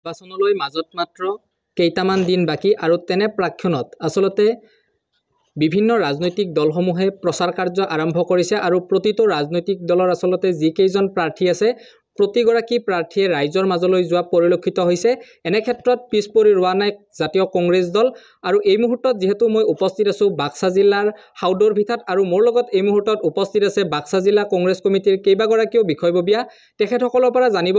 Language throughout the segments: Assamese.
নিৰ্বাচনলৈ মাজত মাত্ৰ কেইটামান দিন বাকী আৰু তেনে প্ৰাক্ষণত আচলতে বিভিন্ন ৰাজনৈতিক দলসমূহে প্ৰচাৰ কাৰ্য আৰম্ভ কৰিছে আৰু প্ৰতিটো ৰাজনৈতিক দলৰ আচলতে যিকেইজন প্ৰাৰ্থী আছে প্ৰতিগৰাকী প্ৰাৰ্থীয়ে ৰাইজৰ মাজলৈ যোৱা পৰিলক্ষিত হৈছে। এনে ক্ষেত্ৰত পিছ পৰি ৰোৱা নাই জাতীয় কংগ্ৰেছ দল আৰু এই মুহূৰ্তত যিহেতু মই উপস্থিত আছোঁ বাক্সা জিলাৰ হাউদৰ ভিতাত আৰু মোৰ লগত এই মুহূৰ্তত উপস্থিত আছে বাক্সা জিলা কংগ্ৰেছ কমিটিৰ কেইবাগৰাকীও বিষয়ববীয়া। তেখেতসকলৰ পৰা জানিব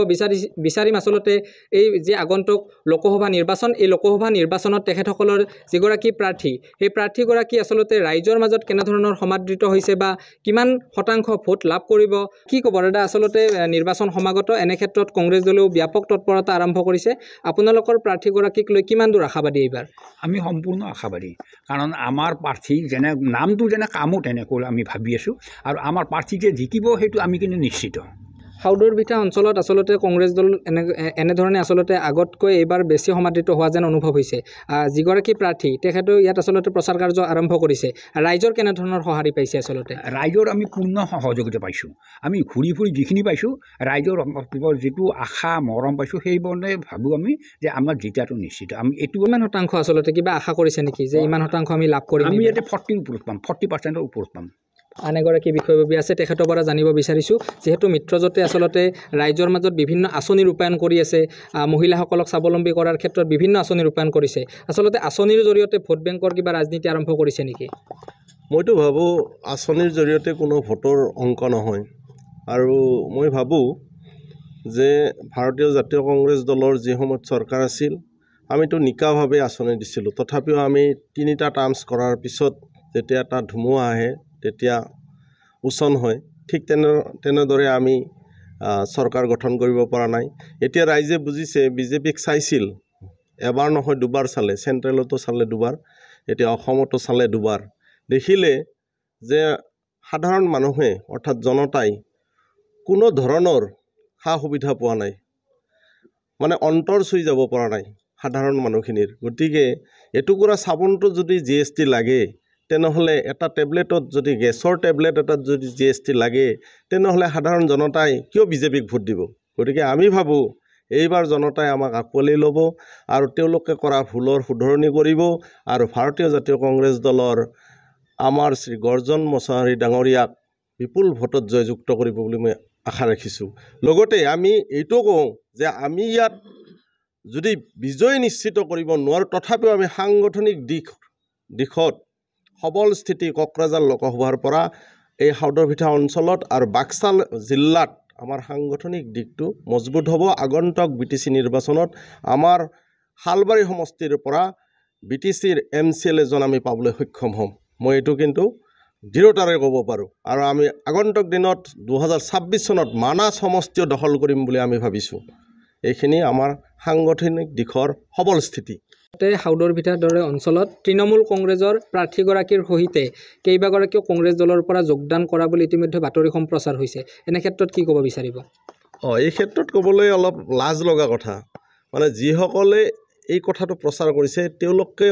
বিচাৰিম আচলতে এই যে আগন্তুক লোকসভা নিৰ্বাচন এই লোকসভা নিৰ্বাচনত তেখেতসকলৰ যিগৰাকী প্ৰাৰ্থী সেই প্ৰাৰ্থীগৰাকী আচলতে ৰাইজৰ মাজত কেনেধৰণৰ সমাদৃত হৈছে বা কিমান শতাংশ ভোট লাভ কৰিব কি ক'ব দাদা। আচলতে নিৰ্বাচন সমাগত এনে ক্ষেত্ৰত কংগ্ৰেছ দলেও ব্যাপক তৎপৰতা আৰম্ভ কৰিছে। আপোনালোকৰ প্ৰাৰ্থীগৰাকীক লৈ কিমান দূৰ আশাবাদী এইবাৰ? আমি সম্পূৰ্ণ আশাবাদী, কাৰণ আমাৰ প্ৰাৰ্থী যেনে নামটো যেনে কামো তেনেকৈ আমি ভাবি আছোঁ আৰু আমাৰ প্ৰাৰ্থী যে জিকিব সেইটো আমি কিন্তু নিশ্চিত। হাউদৰ ভিটা অঞ্চলত আচলতে কংগ্ৰেছ দল এনেধৰণে আচলতে আগতকৈ এইবাৰ বেছি সমাদৃত হোৱা যেন অনুভৱ হৈছে। যিগৰাকী প্ৰাৰ্থী তেখেতেও ইয়াত আচলতে প্ৰচাৰ কাৰ্য আৰম্ভ কৰিছে। ৰাইজৰ কেনেধৰণৰ সঁহাৰি পাইছে? আচলতে ৰাইজৰ আমি পূৰ্ণ সহযোগিতা পাইছোঁ। আমি ঘূৰি ফুৰি যিখিনি পাইছোঁ ৰাইজৰ যিটো আশা মৰম পাইছোঁ সেইবৰণে ভাবোঁ আমি যে আমাৰ জিকাটো নিশ্চিত। আমি এইটো ইমান শতাংশ আচলতে কিবা আশা কৰিছে নেকি যে ইমান শতাংশ আমি লাভ কৰিম? আমি ইয়াতে 40 ওপৰত পাম, 40% ওপৰত পাম। আন এগৰাকী বিষয়ববী আছে, তেখেতৰ পৰা জানিব বিচাৰিছোঁ যিহেতু মিত্ৰজোঁটে আচলতে ৰাইজৰ মাজত বিভিন্ন আঁচনি ৰূপায়ণ কৰি আছে, মহিলাসকলক স্বাৱলম্বী কৰাৰ ক্ষেত্ৰত বিভিন্ন আঁচনি ৰূপায়ণ কৰিছে। আচলতে আঁচনিৰ জৰিয়তে ভোট বেংকৰ কিবা ৰাজনীতি আৰম্ভ কৰিছে নেকি? মইতো ভাবোঁ আঁচনিৰ জৰিয়তে কোনো ভোটৰ অংক নহয় আৰু মই ভাবোঁ যে ভাৰতীয় জাতীয় কংগ্ৰেছ দলৰ যি সময়ত চৰকাৰ আছিল আমিতো নিকাভাৱে আঁচনি দিছিলোঁ। তথাপিও আমি 3টা টাৰ্মছ কৰাৰ পিছত যেতিয়া এটা ধুমুহা আহে তেতিয়া উচন হয়। ঠিক তেনেদৰে আমি চৰকাৰ গঠন কৰিব পৰা নাই। এতিয়া ৰাইজে বুজিছে বিজেপিক চাইছিল এবাৰ নহয় দুবাৰ চালে, চেণ্ট্ৰেলতো চালে দুবাৰ, এতিয়া অসমতো চালে দুবাৰ। দেখিলে যে সাধাৰণ মানুহে অৰ্থাৎ জনতাই কোনো ধৰণৰ সা সুবিধা পোৱা নাই, মানে অন্তৰ চুই যাব পৰা নাই সাধাৰণ মানুহখিনিৰ। গতিকে এটুকুৰা চাবোনটো যদি GST লাগে তেনেহ'লে এটা টেবলেটত যদি গেছৰ টেবলেট এটাত যদি GST লাগে তেনেহ'লে সাধাৰণ জনতাই কিয় বিজেপিক ভোট দিব? গতিকে আমি ভাবোঁ এইবাৰ জনতাই আমাক আঁকোৱালি ল'ব আৰু তেওঁলোকে কৰা ভুলৰ শুধৰণি কৰিব আৰু ভাৰতীয় জাতীয় কংগ্ৰেছ দলৰ আমাৰ শ্ৰী গৰ্জন মছাহাৰী ডাঙৰীয়াক বিপুল ভোটত জয়যুক্ত কৰিব বুলি মই আশা ৰাখিছোঁ। লগতে আমি এইটো কওঁ যে আমি ইয়াত যদি বিজয় নিশ্চিত কৰিব নোৱাৰোঁ তথাপিও আমি সাংগঠনিক দিশত সবল স্থিতি কোকৰাঝাৰ লোকসভাৰ পৰা এই হাউদৰ ভিটা অঞ্চলত আৰু বাক্সা জিলাত আমাৰ সাংগঠনিক দিশটো মজবুত হ'ব। আগন্তুক BTC নিৰ্বাচনত আমাৰ শালবাৰী সমষ্টিৰ পৰা BTCৰ MCL এজন আমি পাবলৈ সক্ষম হ'ম। মই এইটো কিন্তু দৃঢ়তাৰে ক'ব পাৰোঁ আৰু আমি আগন্তুক দিনত 2026 চনত মানাস সমষ্টিও দখল কৰিম বুলি আমি ভাবিছোঁ। এইখিনি আমাৰ সাংগঠনিক দিশৰ সবল স্থিতি। হাউদৰ ভিটাৰ দৰে অঞ্চলত তৃণমূল কংগ্ৰেছৰ প্ৰাৰ্থীগৰাকীৰ সহিতে কেইবাগৰাকীও কংগ্ৰেছ দলৰ পৰা যোগদান কৰা বুলি ইতিমধ্যে বাতৰি সম্প্ৰচাৰ হৈছে। এনে ক্ষেত্ৰত কি ক'ব বিচাৰিব? এই ক্ষেত্ৰত ক'বলৈ অলপ লাজ লগা কথা, মানে যিসকলে এই কথাটো প্ৰচাৰ কৰিছে তেওঁলোকে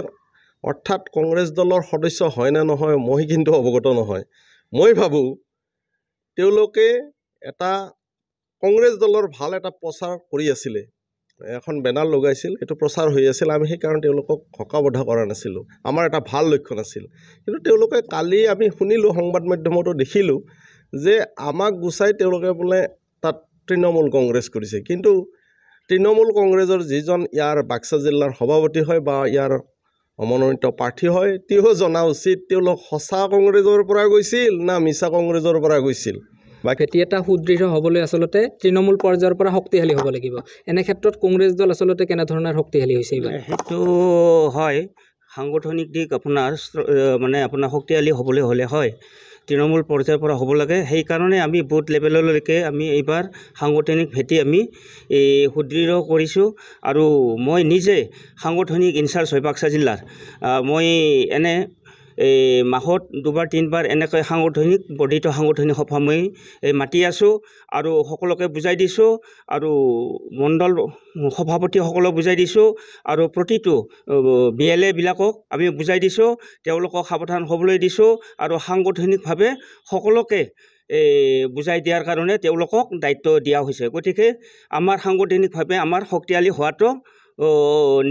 অৰ্থাৎ কংগ্ৰেছ দলৰ সদস্য হয় নে নহয় মই কিন্তু অৱগত নহয়। মই ভাবোঁ তেওঁলোকে এটা কংগ্ৰেছ দলৰ ভাল এটা প্ৰচাৰ কৰি আছিলে, এখন বেনাৰ লগাইছিল, এইটো প্ৰচাৰ হৈ আছিল। আমি সেইকাৰণে তেওঁলোকক হকাবধা কৰা নাছিলোঁ, আমাৰ এটা ভাল লক্ষণ আছিল। কিন্তু তেওঁলোকে কালি আমি শুনিলোঁ সংবাদ মাধ্যমতো দেখিলোঁ যে আমাক গুচাই তেওঁলোকে বোলে তাত তৃণমূল কংগ্ৰেছ কৰিছে। কিন্তু তৃণমূল কংগ্ৰেছৰ যিজন ইয়াৰ বাক্সা জিলাৰ সভাপতি হয় বা ইয়াৰ মনোনীত প্ৰাৰ্থী হয় তেওঁ জনা উচিত তেওঁলোক সঁচা কংগ্ৰেছৰ পৰা গৈছিল না মিছা কংগ্ৰেছৰ পৰা গৈছিল। ভেটি এটা সুদৃঢ় হ'বলৈ আচলতে তৃণমূল পৰ্যায়ৰ পৰা শক্তিশালী হ'ব লাগিব। এনে ক্ষেত্ৰত কংগ্ৰেছ দল আচলতে কেনেধৰণৰ শক্তিশালী হৈছে এইবাৰ? সেইটো হয়, সাংগঠনিক দিশ আপোনাৰ আপোনাৰ শক্তিশালী হ'বলৈ হ'লে হয় তৃণমূল পৰ্যায়ৰ পৰা হ'ব লাগে। সেইকাৰণে আমি বুথ লেভেললৈকে আমি এইবাৰ সাংগঠনিক ভেটি আমি সুদৃঢ় কৰিছোঁ আৰু মই নিজে সাংগঠনিক ইনচাৰ্জ হয় বাক্সা জিলাৰ। মই এনে মাহত 2-3বাৰ এনেকৈ বৰ্ধিত সাংগঠনিক সভা মই মাতি আছোঁ আৰু সকলোকে বুজাই দিছোঁ আৰু মণ্ডল সভাপতিসকলক বুজাই দিছোঁ আৰু প্ৰতিটো BLA বিলাকক আমি বুজাই দিছোঁ, তেওঁলোকক সাৱধান হ'বলৈ দিছোঁ আৰু সাংগঠনিকভাৱে সকলোকে বুজাই দিয়াৰ কাৰণে তেওঁলোকক দায়িত্ব দিয়া হৈছে। গতিকে আমাৰ সাংগঠনিকভাৱে আমাৰ শক্তিশালী হোৱাটো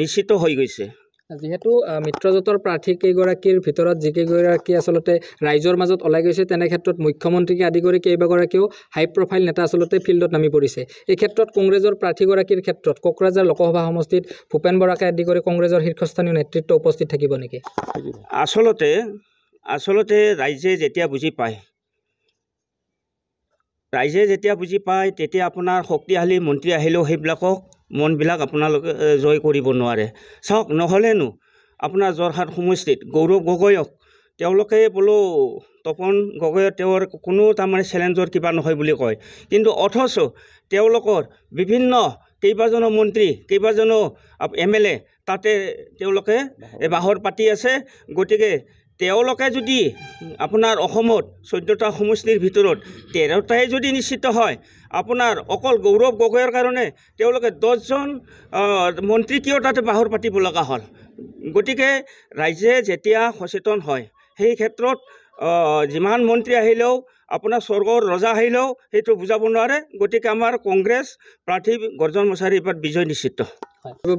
নিশ্চিত হৈ গৈছে। যিহেতু মিত্ৰজোঁটৰ প্ৰাৰ্থী কেইগৰাকীৰ ভিতৰত যিকেইগৰাকী আচলতে ৰাইজৰ মাজত ওলাই গৈছে, তেনে ক্ষেত্ৰত মুখ্যমন্ত্ৰীকে আদি কৰি কেইবাগৰাকীও হাই প্ৰফাইল নেতা আচলতে ফিল্ডত নামি পৰিছে। এই ক্ষেত্ৰত কংগ্ৰেছৰ প্ৰাৰ্থীগৰাকীৰ ক্ষেত্ৰত কোকৰাঝাৰ লোকসভা সমষ্টিত ভূপেন বৰাকে আদি কৰি কংগ্ৰেছৰ শীৰ্ষস্থানীয় নেতৃত্ব উপস্থিত থাকিব নেকি? আচলতে ৰাইজে যেতিয়া বুজি পায় তেতিয়া আপোনাৰ শক্তিশালী মন্ত্ৰী আহিলেও সেইবিলাকক মনবিলাক আপোনালোকে জয় কৰিব নোৱাৰে। চাওক, নহ'লেনো আপোনাৰ যোৰহাট সমষ্টিত গৌৰৱ গগৈক তেওঁলোকে বোলো তপন গগৈয়ে তেওঁৰ কোনো তাৰমানে চেলেঞ্জৰ কিবা নহয় বুলি কয়, কিন্তু অথচ তেওঁলোকৰ বিভিন্ন কেইবাজনো মন্ত্ৰী কেইবাজনো MLA তাতে তেওঁলোকে বাহৰ পাতি আছে। গতিকে তেওঁলোকে যদি আপোনাৰ অসমত 14টা সমষ্টিৰ ভিতৰত 13টাই যদি নিশ্চিত হয়, আপোনাৰ অকল গৌৰৱ গগৈৰ কাৰণে তেওঁলোকে 10জন মন্ত্ৰী কিয় তাতে বাহৰ পাতিব লগা হ'ল। গতিকে ৰাইজে যেতিয়া সচেতন হয়, সেই ক্ষেত্ৰত যিমান মন্ত্ৰী আহিলেও আপোনাৰ স্বৰ্গৰ ৰজা আহিলেও সেইটো বুজাব নোৱাৰে। গতিকে আমাৰ কংগ্ৰেছ প্ৰাৰ্থী গৰ্জন মুছাহাৰী এইবাৰ বিজয় নিশ্চিত।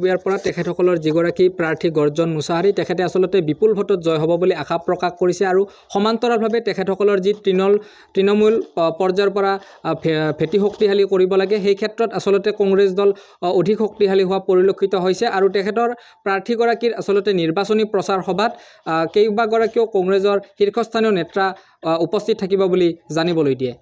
বিয়াৰ পৰা তেখেতসকলৰ যিগৰাকী প্ৰাৰ্থী গৰ্জন মুছাহাৰী, তেখেতে আচলতে বিপুল ভোটত জয় হ'ব বুলি আশা প্ৰকাশ কৰিছে আৰু সমান্তৰালভাৱে তেখেতসকলৰ যি তৃণমূল পৰ্যায়ৰ পৰা ভেটি শক্তিশালী কৰিব লাগে, সেই ক্ষেত্ৰত আচলতে কংগ্ৰেছ দল অধিক শক্তিশালী হোৱা পৰিলক্ষিত হৈছে আৰু তেখেতৰ প্ৰাৰ্থীগৰাকীৰ আচলতে নিৰ্বাচনী প্ৰচাৰ সভাত কেইবাগৰাকীও কংগ্ৰেছৰ শীৰ্ষস্থানীয় নেতা উপস্থিত থাকিব বুলি জানিবলৈ দিয়ে।